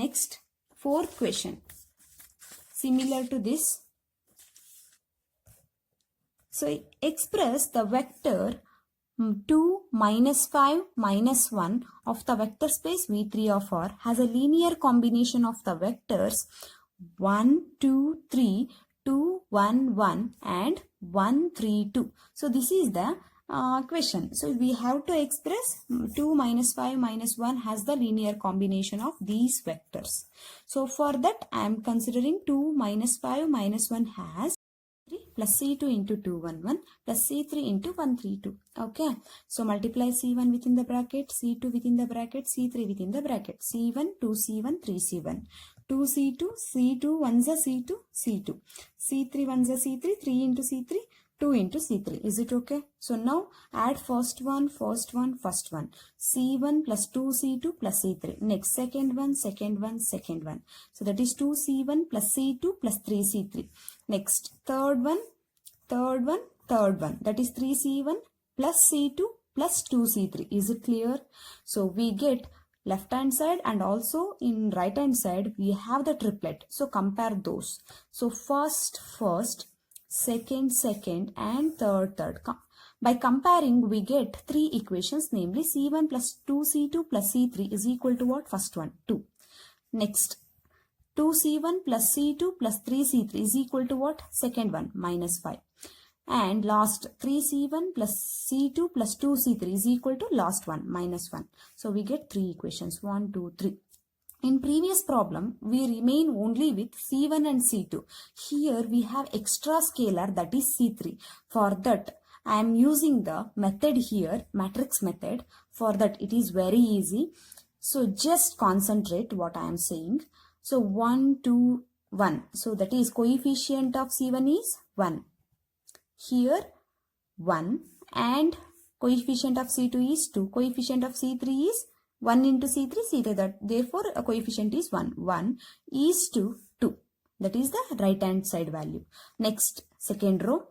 Next, fourth question. Similar to this. So express the vector 2, -5, -1 of the vector space V3 of R has a linear combination of the vectors 1, 2, 3, 2, 1, 1 and 1, 3, 2. So this is the question. So we have to express 2, -5, -1 has the linear combination of these vectors. So for that I am considering 2, -5, -1 has plus C2 into 2, 1, 1 plus C3 into 1, 3, 2. Okay. So multiply C1 within the bracket, C2 within the bracket, C3 within the bracket. C1, 2C1, 3C1. 2C2, C2, 1 is a C2, C2. C3, 1 is a C3, 3 into C3, 2 into C3. Is it okay? So now add first one. C1 plus 2C2 plus C3. Next second one. So that is 2C1 plus C2 plus 3C3. Next third one. That is 3C1 plus C2 plus 2C3. Is it clear? So we get left hand side and also in right hand side we have the triplet. So compare those. So first, second and third. By comparing we get three equations, namely C1 plus 2C2 plus C3 is equal to what? First one, 2. Next 2C1 plus C2 plus 3C3 is equal to what? Second one, -5. And last 3C1 plus C2 plus 2C3 is equal to last one, -1. So we get three equations, 1, 2, 3. In previous problem, we remain only with C1 and C2. Here we have extra scalar, that is C3. For that, I am using the method here, matrix method. For that, it is very easy. So just concentrate what I am saying. So 1, 2, 1. So that is coefficient of C1 is 1. Here 1 and coefficient of C2 is 2. Coefficient of C3 is 1 into C3, that therefore a coefficient is 1. 1 is to 2. That is the right hand side value. Next, second row,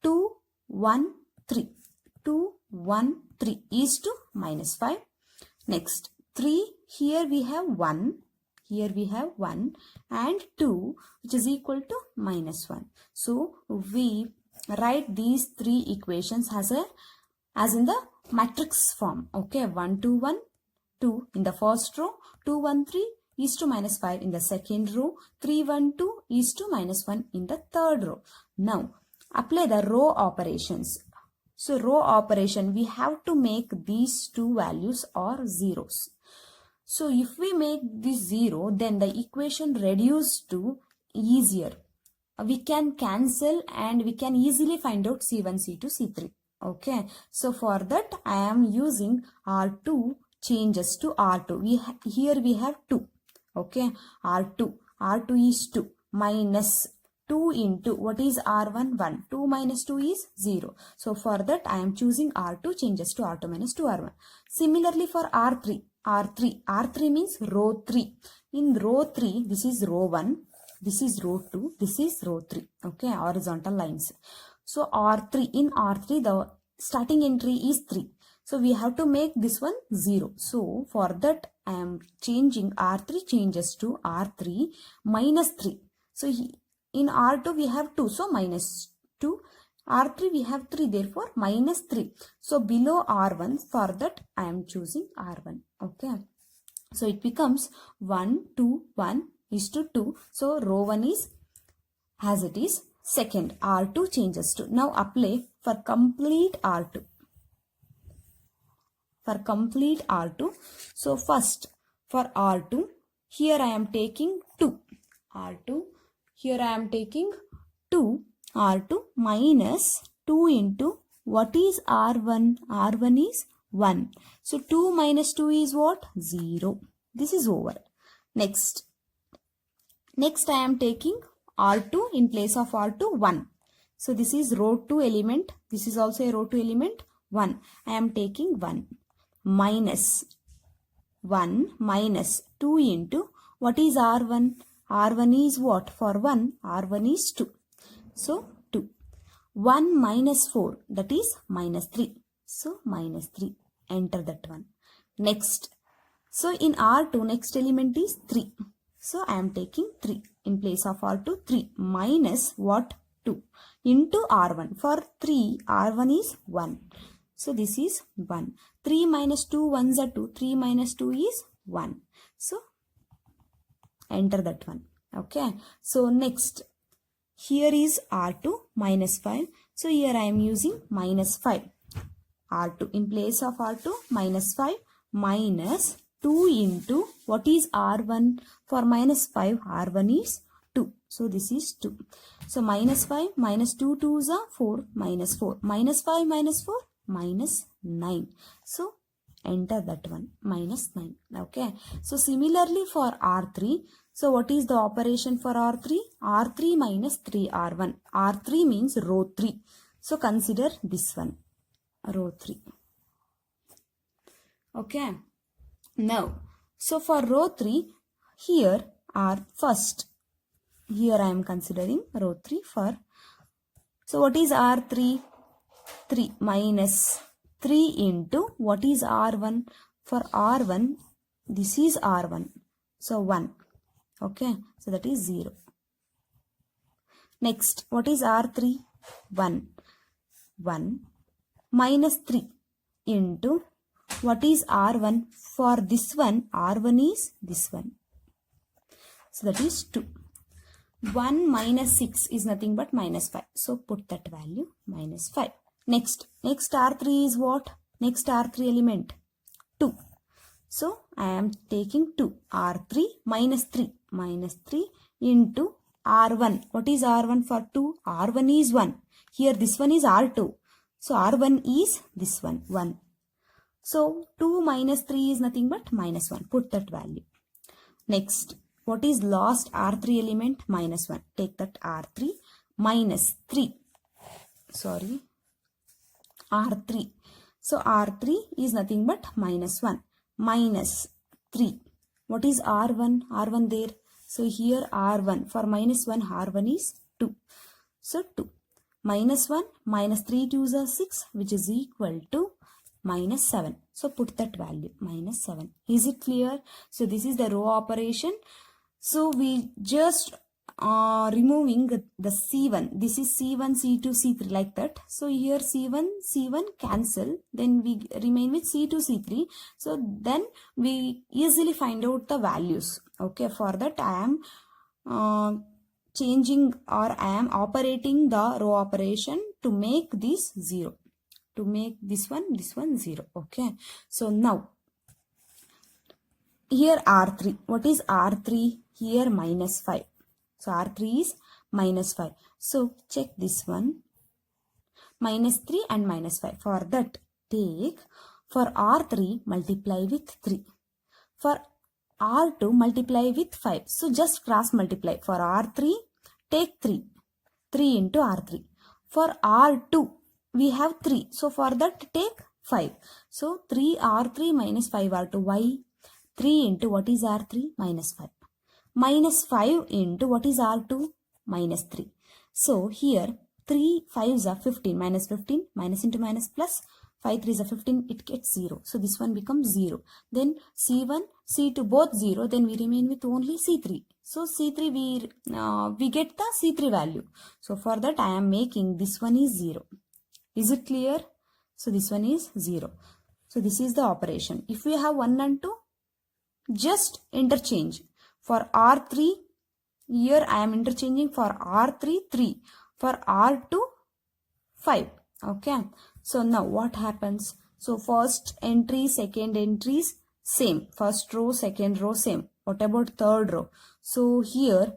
2, 1, 3. 2, 1, 3 is to -5. Next, 3, here we have 1. Here we have 1 and 2, which is equal to -1. So we write these three equations as in the matrix form. Okay, 1, 2, 1, 2 in the first row, 2, 1, 3 is to -5 in the second row, 3, 1, 2 is to -1 in the third row. Now apply the row operations. So row operation, we have to make these two values or zeros. So if we make this 0, then the equation reduced to easier. We can cancel and we can easily find out C1, C2, C3. Okay. So for that I am using R2 changes to R2. Here we have 2. Okay. R2 is 2 minus 2 into what is R1? 1. 2 minus 2 is 0. So for that I am choosing R2 changes to R2 minus 2 R1. Similarly for R3 means row 3. In row 3, this is row 1, this is row 2, this is row 3. Okay, horizontal lines. So R3, in R3 the starting entry is 3. So we have to make this one 0. So for that I am changing R3 changes to R3 minus 3. So in R2 we have 2, so minus 2. R3 we have 3, therefore minus 3. So below R1, for that I am choosing R1. Okay. So it becomes 1, 2, 1 is to 2. So row 1 is as it is. Second, R2 changes to. Now apply for complete R2. For complete R2. So first for R2, here I am taking 2. R2, here I am taking 2. R2 minus 2 into what is R1? R1 is 1. So 2 minus 2 is what? 0. This is over. Next I am taking R2 in place of R2 1. So this is row 2 element. This is also a row 2 element 1. I am taking 1 minus 2 into what is R1? R1 is what? For 1, R1 is 2. So 2. 1 minus 4, that is minus 3. So minus 3. Enter that one. Next, So in R2 next element is 3. So I am taking 3 in place of R2, 3 minus what? 2 into R1. For 3 R1 is 1. So this is 1. 3 minus 2 ones are 2. 3 minus 2 is 1. So enter that one. Okay. So next here is R2 minus 5. So here I am using minus 5. R2 in place of R2 minus 5 minus 2 into what is R1? For minus 5 R1 is 2. So this is 2. So minus 5 minus 2 2s are 4 minus 4. Minus 5 minus 4 minus 9. So enter that one, minus 9. Okay. So similarly for R3. So what is the operation for R3? R3 minus 3R1. R3 means row 3. So consider this one, row 3. Okay. Now, so for row 3, here are first. Here I am considering row 3 for. So what is R3? 3 minus 3 into what is R1? For R1, this is R1. So 1. Okay. So that is 0. Next, what is R3? 1. 1 minus 3 into what is R1? For this one, R1 is this one. So that is 2. 1 minus 6 is nothing but minus 5. So put that value, minus 5. Next R3 is what? Next R3 element, 2. So I am taking 2. R3 minus 3 into R1. What is R1 for 2? R1 is 1. Here this one is R2. So R1 is this one, 1. So 2 minus 3 is nothing but minus 1. Put that value. Next, what is last R3 element? Minus 1. Take that R3 minus 3. Sorry, R3. So R3 is nothing but minus 1. Minus 3. What is R1? R1 there. So here R1. For minus 1, R1 is 2. So 2. Minus 1 minus 3 2s are 6, which is equal to minus 7. So put that value, minus 7. Is it clear? So this is the row operation. So we just removing the C1. This is C1, C2, C3 like that. So here C1 cancel. Then we remain with C2, C3. So then we easily find out the values. Okay. For that I am changing, or I am operating the row operation to make this 0. To make this one 0. Okay. So now here R3. What is R3? Here minus 5. So R3 is minus 5. So check this one. Minus 3 and minus 5. For that, take for R3 multiply with 3. For R2 multiply with 5. So just cross multiply. For R3 take 3. 3 into R3. For R2 we have 3. So for that take 5. So 3 R3 minus 5 R2. Why? 3 into what is R3? Minus 5. Minus 5 into what is R2? Minus 3. So here 3 5s are 15. Minus 15. Minus into minus plus. 5 3s are 15. It gets 0. So this one becomes 0. Then C1, C2 both 0. Then we remain with only C3. So C3 we get the C3 value. So for that I am making this one is 0. Is it clear? So this one is 0. So this is the operation. If we have 1 and 2, just interchange. For R3, here I am interchanging. For R3, 3. For R2, 5. Okay. So now what happens? So first entry, second entries, same. First row, second row, same. What about third row? So here,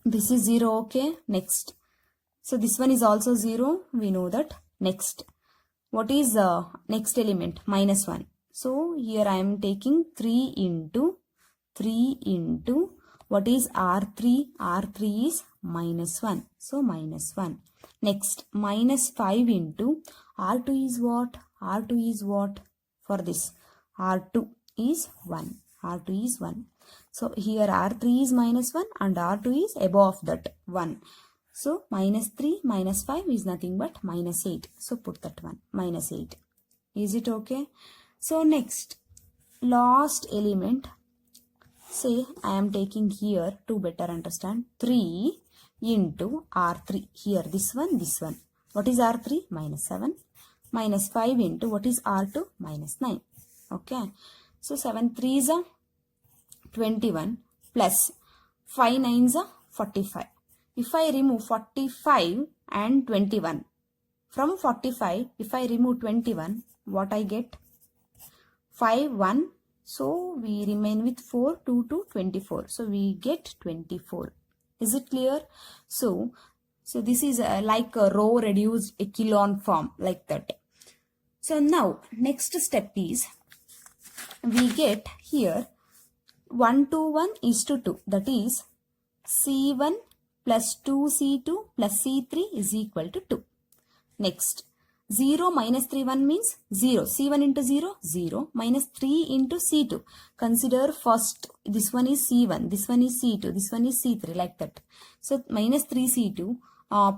this is 0. Okay. Next. So this one is also 0. We know that. Next. What is the next element? Minus 1. So here I am taking 3 into what is R3? R3 is minus 1. So minus 1. Next, minus 5 into R2 is what? R2 is what? For this, R2 is 1. R2 is 1. So here R3 is minus 1 and R2 is above that 1. So minus 3 minus 5 is nothing but minus 8. So put that one, minus 8. Is it okay? So next, last element, say I am taking here to better understand 3 into R3. Here this one. What is R3? Minus 7. Minus 5 into what is R2? Minus 9. Okay. So 7 3s are 21 plus 5 9s are 45. If I remove 45 and 21, from 45, if I remove 21, what I get? 5, 1. So we remain with 4, 2 to 24. So we get 24. Is it clear? So this is like a row reduced echelon form, like that. So now next step is, we get here 1 to 1 is to 2. That is C1 plus 2C2 plus C3 is equal to 2. Next, 0 minus 3 1 means 0. C1 into 0, 0. Minus 3 into C2. Consider first, this one is C1, this one is C2, this one is C3, like that. So minus 3C2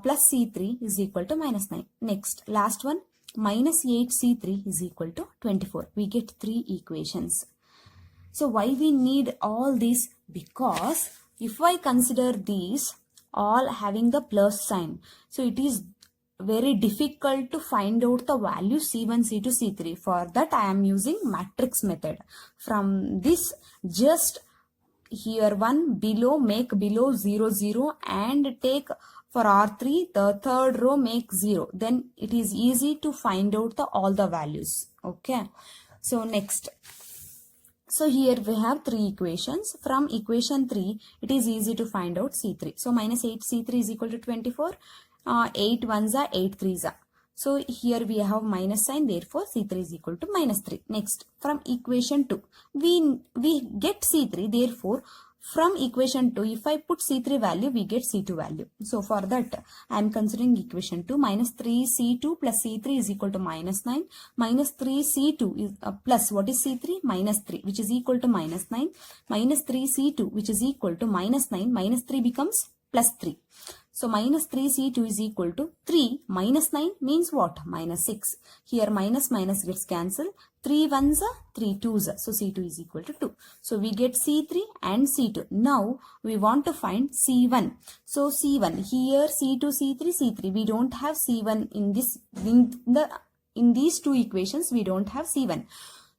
plus C3 is equal to minus 9. Next, last one, minus 8C3 is equal to 24. We get 3 equations. So why we need all this? Because if I consider these all having the plus sign, so it is very difficult to find out the value C1, C2, C3. For that I am using matrix method. From this, just here one below, make below 0, 0 and take for R3 the third row, make 0. Then it is easy to find out all the values. Okay. So next. So here we have 3 equations. From equation 3, it is easy to find out C3. So minus 8C3 is equal to 24. 8 1s are 8 3s are. So here we have minus sign, therefore C3 is equal to minus 3. Next, from equation 2, we get C3, therefore from equation 2, if I put C3 value, we get C2 value. So for that, I am considering equation 2, minus 3C2 plus C3 is equal to minus 9. Minus 3C2 is plus, what is C3? Minus 3, which is equal to minus 9. Minus 3C2, which is equal to minus 9. Minus 3 becomes plus 3. So minus 3C2 is equal to 3 minus 9 means what? Minus 6. Here minus minus gets cancelled. 3 1s are 3 2s are. So C2 is equal to 2. So we get C3 and C2. Now we want to find C1. So C1, here C2, C3, C3. We don't have C1 in this, in these two equations we don't have C1.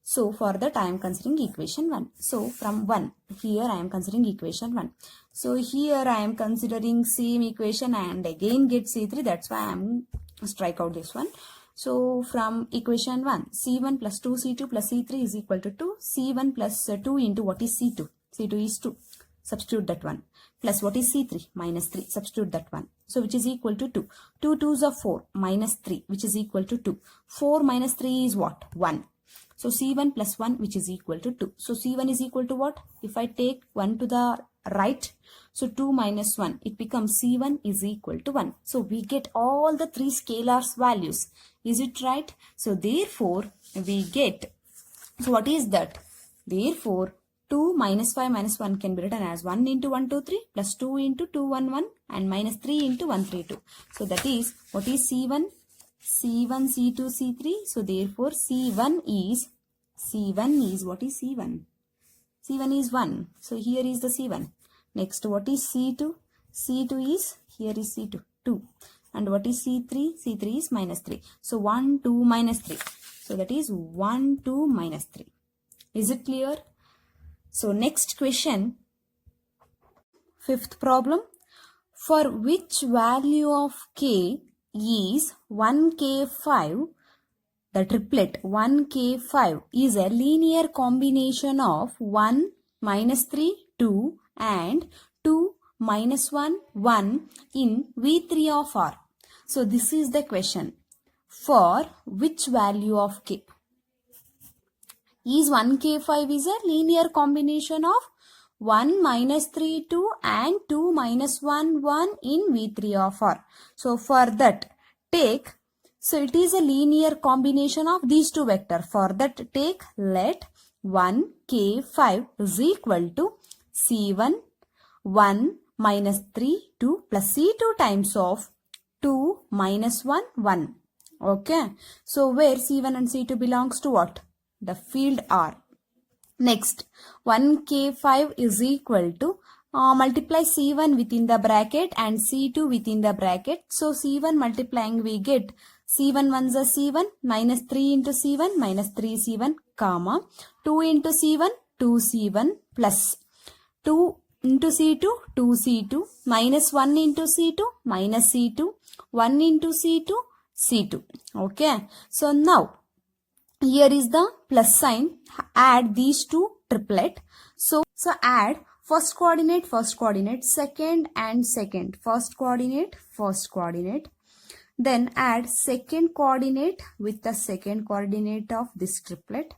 So for that I am considering equation 1. So from 1, here I am considering equation 1. So here I am considering same equation and again get C3. That's why I am strike out this one. So from equation 1, C1 plus 2C2 plus C3 is equal to 2. C1 plus 2 into what is C2? C2 is 2. Substitute that one. Plus what is C3? Minus 3. Substitute that one. So which is equal to 2. 2 2s are 4 minus 3 which is equal to 2. 4 minus 3 is what? 1. So C1 plus 1 which is equal to 2. So C1 is equal to what? If I take 1 to the right, so 2 minus 1, it becomes C1 is equal to 1. So we get all the 3 scalars values. Is it right? So therefore we get, so what is that? Therefore 2 minus 5 minus 1 can be written as 1 into 1 2 3 plus 2 into 2 1 1 and minus 3 into 1 3 2. So that is, what is C1? C1, C2, C3. So therefore C1 is what is C1? C1 is 1. So here is the C1. Next, what is C2? C2 is, here is C2, 2. And what is C3? C3 is minus 3. So 1, 2, minus 3. So that is 1, 2, minus 3. Is it clear? So next question, 5th problem. For which value of K is 1K5, the triplet 1K5 is a linear combination of 1, minus 3, 2 and 2, minus 1, 1 in V3 of R. So this is the question. For which value of K? Is 1K5 is a linear combination of 1 minus 3 2 and 2 minus 1 1 in V3 of R. So for that take, so it is a linear combination of these two vectors. For that take, let 1K5 is equal to C1 1 minus 3 2 plus C2 times of 2 minus 1 1. Okay. So where C1 and C2 belongs to what? The field R. Next, 1k5 is equal to multiply C1 within the bracket and C2 within the bracket. So C1 multiplying we get C1 1 is a C1 minus 3 into C1 minus 3C1 comma 2 into C1 2C1 plus 2 into C2 2C2 minus 1 into C2 minus C2 1 into C2 C2. Okay. So now here is the plus sign. Add these two triplet. So add first coordinate, second and second. First coordinate. Then add second coordinate with the second coordinate of this triplet.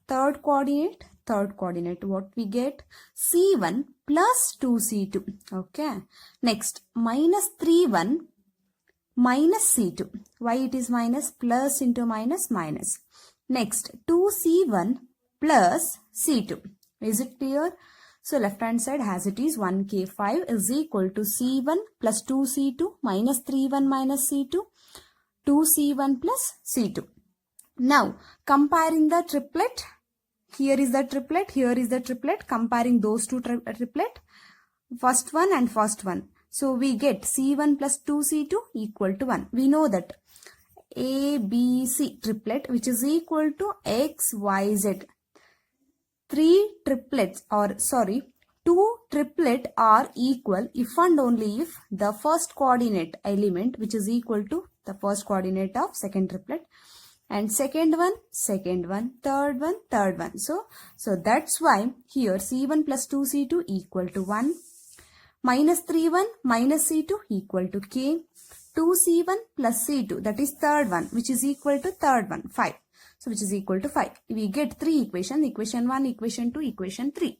Third coordinate. What we get? C1 plus 2C2. Okay. Next, minus 3, 1 minus C2. Why it is minus? Plus into minus, minus. Next, 2C1 plus C2. Is it clear? So, left hand side as it is 1k5 is equal to C1 plus 2C2 minus 3, 1 minus C2, 2C1 plus C2. Now, comparing the triplet. Here is the triplet, here is the triplet. Comparing those two triplet. First one and first one. So, we get C1 plus 2C2 equal to 1. We know that ABC triplet which is equal to XYZ. Two triplet are equal if and only if the first coordinate element which is equal to the first coordinate of second triplet and second one, third one. So that's why here C1 plus 2C2 equal to 1. Minus 3, 1 minus C2 equal to K. 2C1 plus C2 that is third one which is equal to third one 5. So which is equal to 5. We get 3 equations, equation 1, equation 2, equation 3.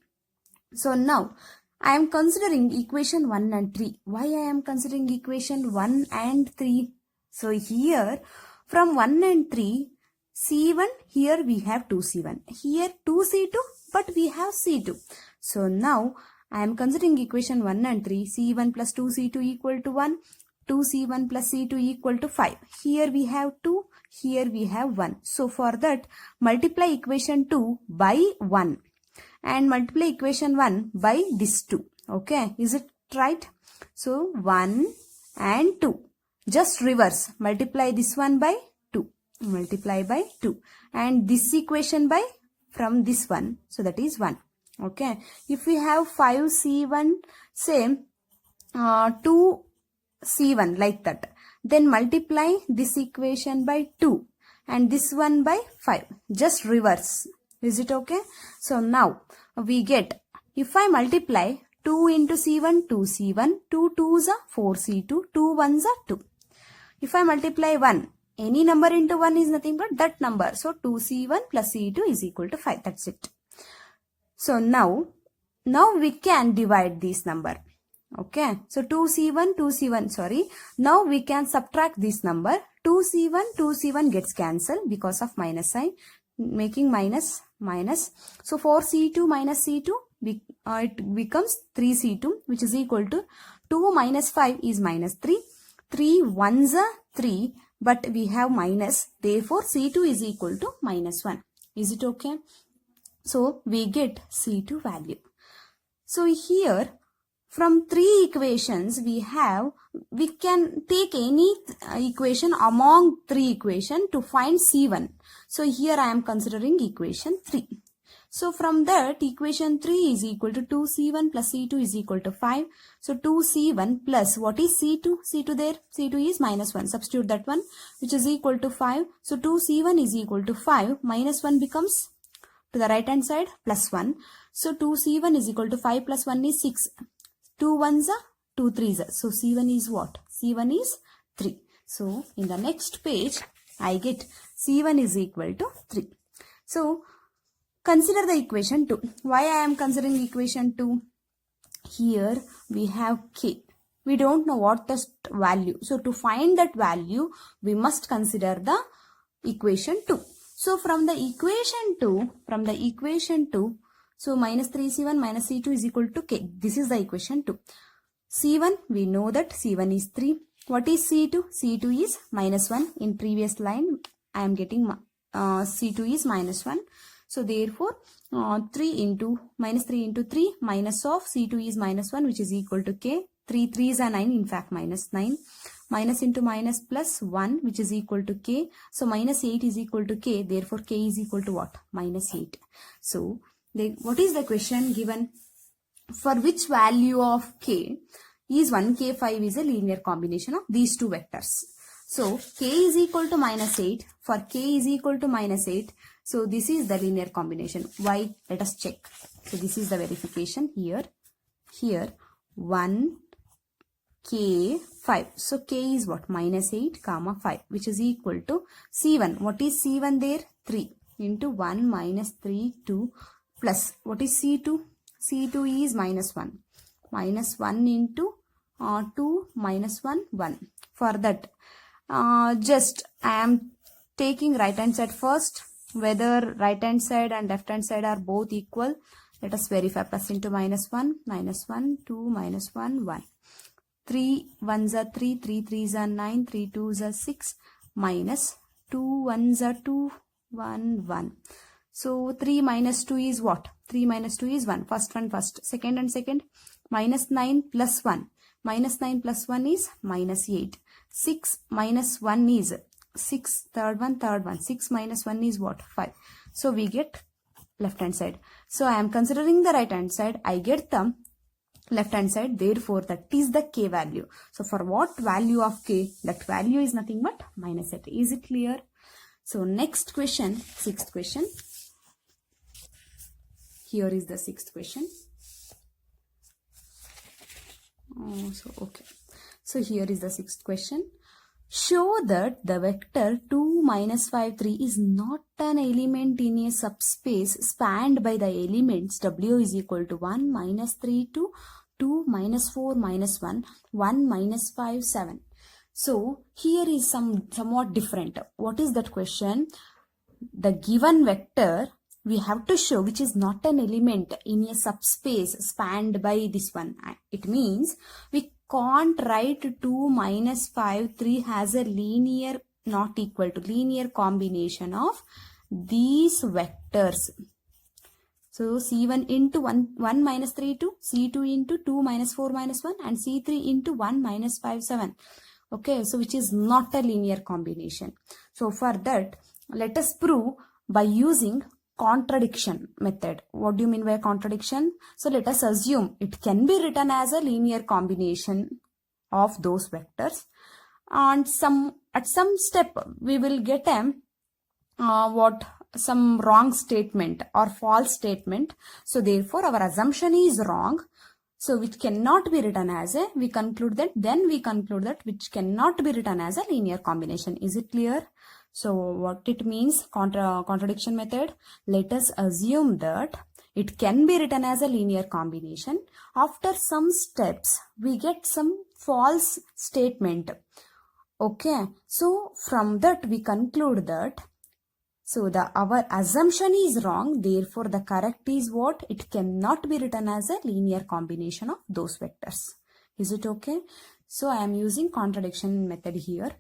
So now I am considering equation 1 and 3. Why I am considering equation 1 and 3? So here from 1 and 3 C1 here we have 2C1. Here 2C2 but we have C2. So now I am considering equation 1 and 3. C1 plus 2C2 equal to 1. 2C1 plus C2 equal to 5. Here we have 2. Here we have 1. So for that multiply equation 2 by 1. And multiply equation 1 by this 2. Okay. Is it right? So 1 and 2. Just reverse. Multiply this one by 2. Multiply by 2. And this equation by from this one. So that is 1. Okay. If we have 5C1 same 2C1 like that. Then multiply this equation by 2. And this one by 5. Just reverse. Is it okay? So now we get, if I multiply 2 into C1, 2C1, 2 2s are 4C2, 2 1s are 2. If I multiply 1, any number into 1 is nothing but that number. So 2C1 plus C2 is equal to 5. That's it. So now we can divide this number. Okay. So 2C1, sorry. Now we can subtract this number. 2C1 gets cancelled because of minus sign. Making minus. So 4C2 minus C2, it becomes 3C2 which is equal to 2 minus 5 is minus 3. 3 1s are 3 but we have minus. Therefore C2 is equal to minus 1. Is it okay? So we get C2 value. So here from 3 equations we can take any equation among 3 equations to find C1. So here I am considering equation 3. So from that equation 3 is equal to 2C1 plus C2 is equal to 5. So 2C1 plus what is C2? C2 there. C2 is minus 1. Substitute that one which is equal to 5. So 2C1 is equal to 5. Minus 1 becomes to the right hand side plus 1. So 2C1 is equal to 5 plus 1 is 6. 2 1s are 2 3s are. So C1 is what? C1 is 3. So in the next page I get C1 is equal to 3. So consider the equation 2. Why I am considering equation 2? Here we have K. We don't know what the value. So to find that value we must consider the equation 2. So from the equation 2, so minus 3C1 minus C2 is equal to K. This is the equation 2. C1, we know that C1 is 3. What is C2? C2 is minus 1. In previous line, I am getting C2 is minus 1. So therefore, 3 into minus 3 into 3 minus of C2 is minus 1, which is equal to K. 3 3s are 9, in fact minus 9. Minus into minus plus 1, which is equal to K. So minus 8 is equal to K. Therefore K is equal to what? Minus 8. So what is the question given? For which value of K is 1K5 is a linear combination of these two vectors. So K is equal to minus 8. For K is equal to minus 8. So this is the linear combination. Why? Let us check. So this is the verification here. Here 1 K5. So K is what? Minus 8 comma 5, which is equal to C1. What is C1 there? 3 into 1 minus 3 2 plus what is C2? C2 is minus 1. Minus 1 into 2 minus 1 1. For that just I am taking right hand side first. Whether right hand side and left hand side are both equal. Let us verify. Plus into minus 1, 2, minus 1, 1. 3 1s are 3, 3 3s are 9, 3 2s are 6, minus 2 1s are 2, 1, 1. So 3 minus 2 is what? 3 minus 2 is 1. First one first. Second and second. Minus 9 plus 1. Minus 9 plus 1 is minus 8. 6 minus 1 is 6. Third one. 6 minus 1 is what? 5. So we get left hand side. So I am considering the right hand side. I get the left hand side. Therefore that is the K value. So for what value of K? That value is nothing but minus 8. Is it clear? So next question, sixth question. Here is the sixth question. So here is the sixth question. Show that the vector 2 minus 5 3 is not an element in a subspace spanned by the elements W is equal to 1 minus 3 to 2 minus 4 minus 1 1 minus 5 7. So here is somewhat different. What is that question? The given vector we have to show which is not an element in a subspace spanned by this one. It means we can't write 2 minus 5 3 as a linear not equal to linear combination of these vectors. So C1 into 1 minus 3 2, C2 into 2 minus 4 minus 1 and C3 into 1 minus 5 7. Okay, so which is not a linear combination. So for that, let us prove by using contradiction method. What do you mean by contradiction? So let us assume it can be written as a linear combination of those vectors, and at some step we will get some wrong statement or false statement. So therefore our assumption is wrong. So which cannot be written as a, we conclude that which cannot be written as a linear combination. Is it clear? So what it means, contradiction method, let us assume that it can be written as a linear combination. After some steps, we get some false statement. Okay, so from that we conclude that, so our assumption is wrong, therefore the correct is what? It cannot be written as a linear combination of those vectors. Is it okay? So I am using contradiction method here.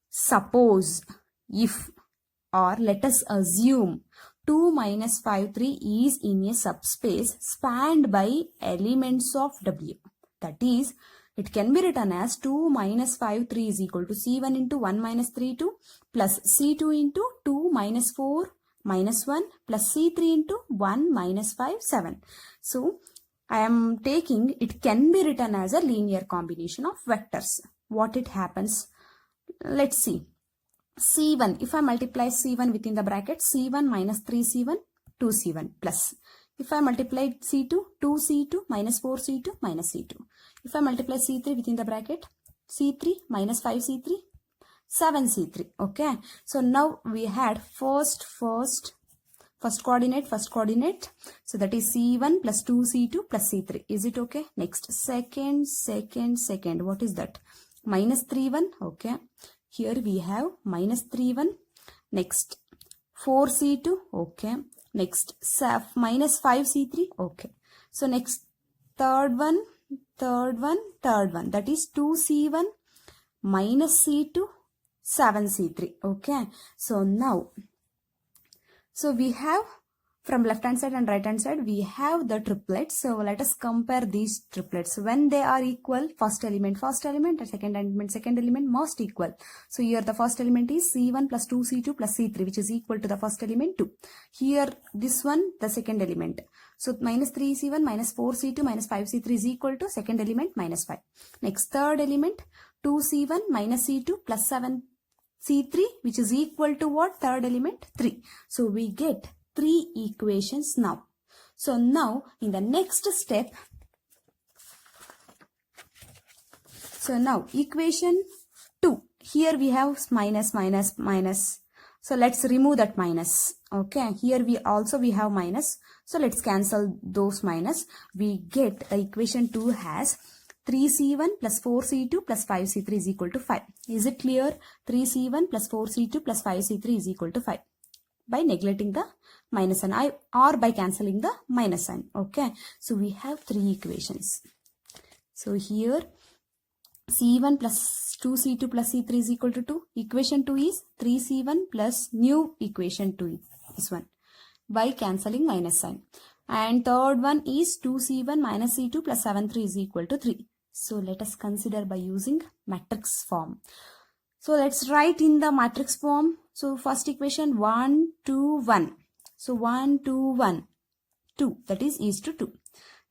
Suppose if, or let us assume 2 minus 5 3 is in a subspace spanned by elements of W. That is, it can be written as 2 minus 5 3 is equal to C1 into 1 minus 3 2 plus C2 into 2 minus 4 minus 1 plus C3 into 1 minus 5 7. So I am taking it can be written as a linear combination of vectors. What it happens? Let's see. C1, if I multiply C1 within the bracket, C1 minus 3C1, 2C1 plus. If I multiply C2, 2C2 minus 4C2 minus C2. If I multiply C3 within the bracket, C3 minus 5C3, 7C3. Okay. So now we had first coordinate. So that is C1 plus 2C2 plus C3. Is it okay? Next, second. What is that? Minus 3, 1. Okay. Here we have minus 3, 1. Next, 4C2. Okay. Next, minus 5C3. Okay. So next, third one. That is 2C1 minus C2, 7C3. Okay. So now, so we have From left hand side and right hand side, we have the triplets. So let us compare these triplets. When they are equal, first element, and second element must equal. So here the first element is C1 plus 2C2 plus C3, which is equal to the first element 2. Here this one, the second element. So minus 3C1 minus 4C2 minus 5C3 is equal to second element minus 5. Next, third element 2C1 minus C2 plus 7C3, which is equal to what? Third element 3. So we get 3 equations now. So now in the next step, so now equation 2, here we have minus. So let's remove that minus. Okay, here we have minus. So let's cancel those minus. We get the equation 2 has 3C1 plus 4C2 plus 5C3 is equal to 5. Is it clear? 3C1 plus 4C2 plus 5C3 is equal to 5. By neglecting the minus sign or by cancelling the minus sign. Okay, so we have 3 equations. So here C1 plus 2C2 plus C3 is equal to 2. Equation 2 is 3C1 plus new equation 2, this one, by cancelling minus sign. And third one is 2C1 minus C2 plus 7C3 is equal to 3. So let us consider by using matrix form. So let's write in the matrix form. So first equation 1, 2, 1. So 1, 2, 1, 2, that is to 2.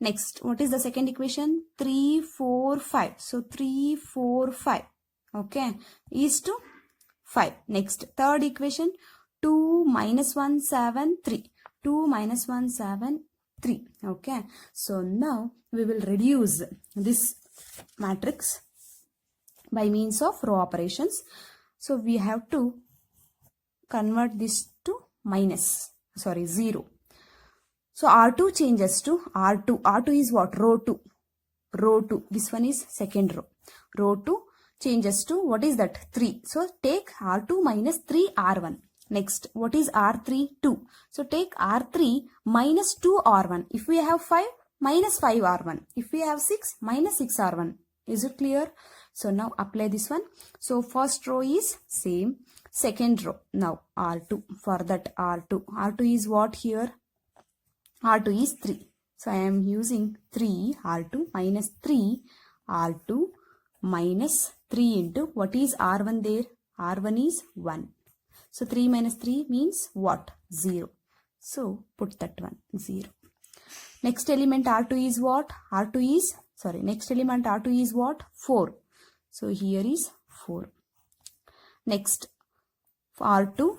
Next, what is the second equation? 3, 4, 5. So 3, 4, 5. Okay, is to 5. Next, third equation 2 minus 1, 7, 3. 2 minus 1, 7, 3. Okay, so now we will reduce this matrix by means of row operations. So we have to convert this to zero. So R2 changes to R2. R2 is what? Row 2. Row 2. This one is second row. Row 2 changes to, what is that? 3. So take R2 minus 3 R1. Next, what is R3? 2. So take R3 minus 2 R1. If we have 5, minus 5 R1. If we have 6, minus 6 R1. Is it clear? So now apply this one. So first row is same. Second row. Now R2. For that R2. R2 is what here? R2 is 3. So I am using 3 R2 minus 3 R2 minus 3 into, what is R1 there? R1 is 1. So 3 minus 3 means what? 0. So put that one 0. Next element R2 is what? Next element R2 is what? 4. So here is 4. Next R2,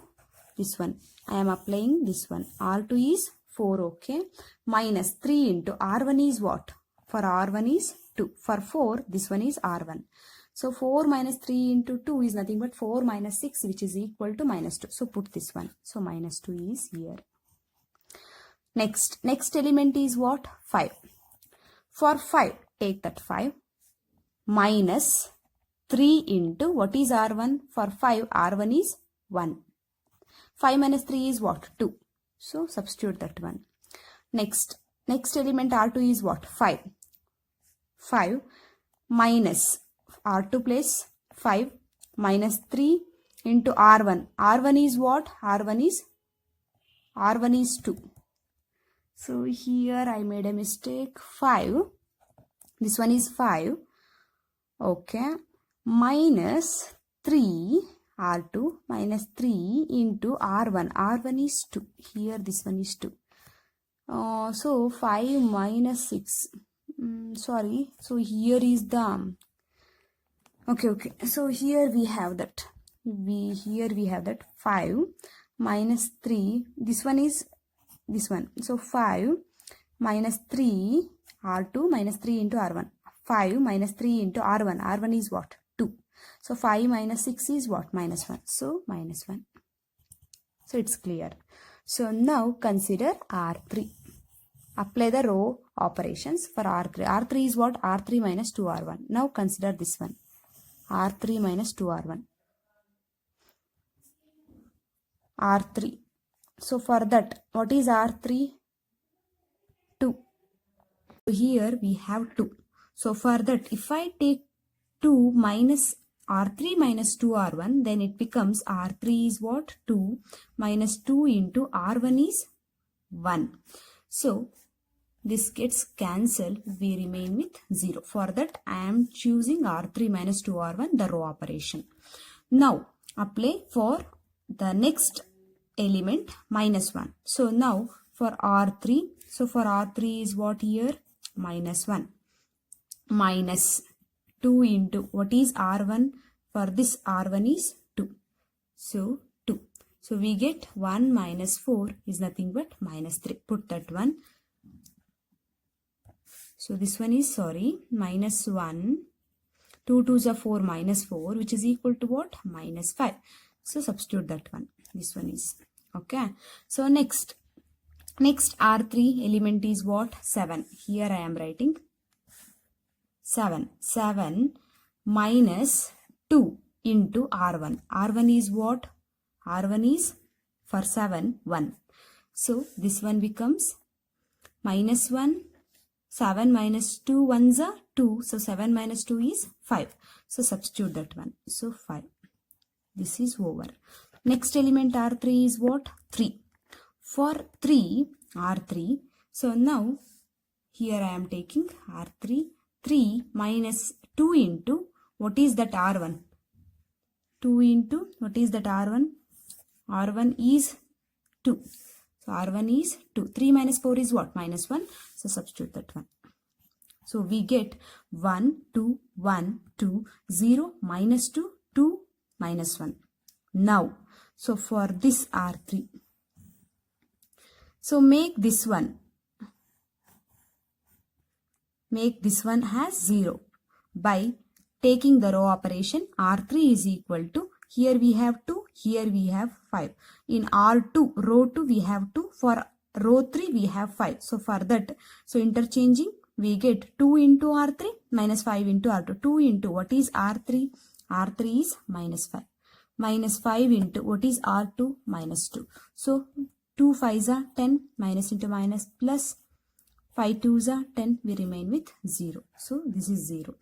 this one. I am applying this one. R2 is 4, okay. Minus 3 into R1 is what? For R1 is 2. For 4, this one is R1. So 4 minus 3 into 2 is nothing but 4 minus 6, which is equal to minus 2. So put this one. So minus 2 is here. Next element is what? 5. For 5, take that 5 minus 3 into, what is R1? For 5, R1 is 1. 5 minus 3 is what? 2. So substitute that one. Next element R2 is what? 5. 5 minus R2 plus 5 minus 3 into R1. R1 is what? R1 is 2. So here I made a mistake. 5. This one is 5. Okay. Minus 3 R2 minus 3 into R1. R1 is 2. Here this one is 2. So 5 minus 6. So here is the... Okay. So here we have that. Here we have that 5 minus 3. This one is this one. So 5 minus 3 R2 minus 3 into R1. 5 minus 3 into R1. R1 is what? 2. So 5 minus 6 is what? Minus 1. So minus 1. So it's clear. So now consider R3. Apply the row operations for R3. R3 is what? R3 minus 2 R1. Now consider this one. R3 minus 2 R1. R3. So for that, what is R3? 2. Here we have 2. So for that, if I take 2 minus R3 minus 2 R1, then it becomes R3 is what? 2 minus 2 into R1 is 1. So this gets cancelled, we remain with 0. For that I am choosing R3 minus 2R1, the row operation. Now apply for the next element minus 1. So now for R3, so for R3 is what here? Minus 1. Minus 2 into, what is R1? For this R1 is 2. So 2. So we get 1 minus 4 is nothing but minus 3. Put that one. So this one is, minus 1. 2 2s are 4 minus 4, which is equal to what? Minus 5. So substitute that one. This one is. Okay. So next R3 element is what? 7. Here I am writing 7. 7 minus 2 into R1. R1 is what? R1 is, for 7, 1. So this one becomes minus 1. 7 minus 2 ones are 2. So 7 minus 2 is 5. So substitute that one. So 5. This is over. Next element R3 is what? 3. For 3, R3. So now here I am taking R3. 3 minus 2 into, what is that R1? 2 into, what is that R1? R1 is 2. So R1 is 2. 3 minus 4 is what? Minus 1. So substitute that one. So we get 1, 2, 1, 2, 0, minus 2, 2, minus 1. Now, so for this R3, so make this one as 0 by taking the row operation. R3 is equal to, here we have 2, here we have 5. In R2, row 2 we have 2, for row 3 we have 5. So for that, so interchanging, we get 2 into R3 minus 5 into R2. 2 into, what is R3? R3 is minus 5. Minus 5 into, what is R2? Minus 2. So 2 5s are 10, minus into minus, plus 5 2s are 10, we remain with 0. So this is 0.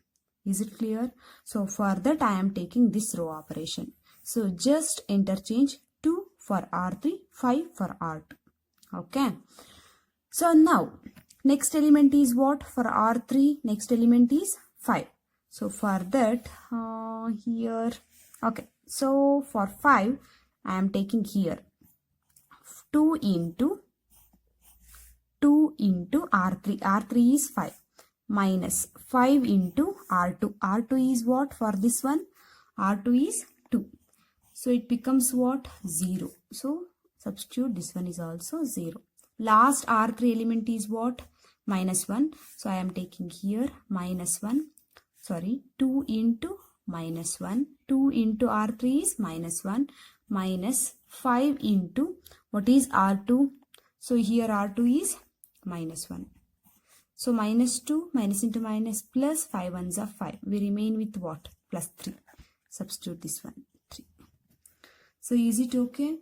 Is it clear? So for that I am taking this row operation. So just interchange 2 for R3, 5 for R2. Okay. So now next element is what? For R3, next element is 5. So for that, here, okay. So for 5, I am taking here 2 into R3. R3 is 5 minus 5 into R2. R2 is what for this one? R2 is 2. So it becomes what? 0. So substitute, this one is also 0. Last R3 element is what? Minus 1. So I am taking here minus 1. 2 into minus 1. 2 into R3 is minus 1. Minus 5 into, what is R2? So here R2 is minus 1. So minus 2, minus into minus, plus 5 ones are 5. We remain with what? Plus 3. Substitute this one, 3. So is it okay?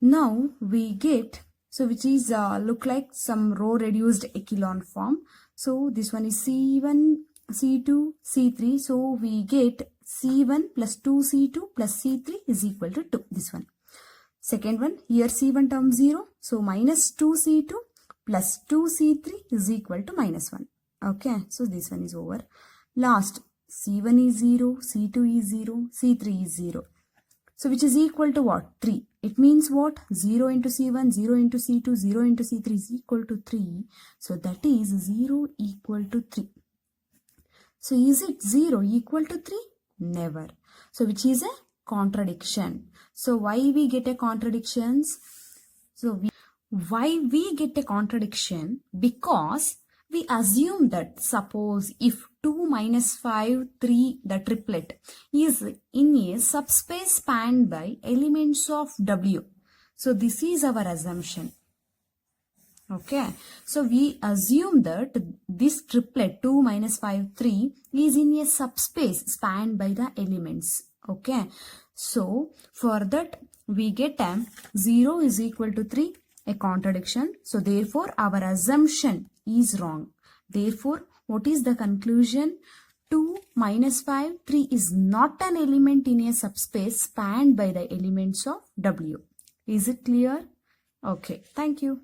Now we get, so which is look like some row reduced echelon form. So this one is C1, C2, C3. So we get C1 plus 2C2 plus C3 is equal to 2. This one. Second one, here C1 term 0. So minus 2C2 plus 2C3 is equal to minus 1. Okay. So this one is over. Last, C1 is 0, C2 is 0, C3 is 0. So which is equal to what? 3. It means what? 0 into C1, 0 into C2, 0 into C3 is equal to 3. So that is 0 equal to 3. So is it 0 equal to 3? Never. So which is a contradiction. So why we get a contradictions? Why we get a contradiction? Because we assume that suppose if 2 minus 5, 3, the triplet is in a subspace spanned by elements of W. So this is our assumption. Okay. So we assume that this triplet 2 minus 5, 3 is in a subspace spanned by the elements. Okay. So for that we get 0 is equal to 3, a contradiction. So therefore our assumption is wrong. Therefore, what is the conclusion? 2 minus 5, 3 is not an element in a subspace spanned by the elements of W. Is it clear? Okay. Thank you.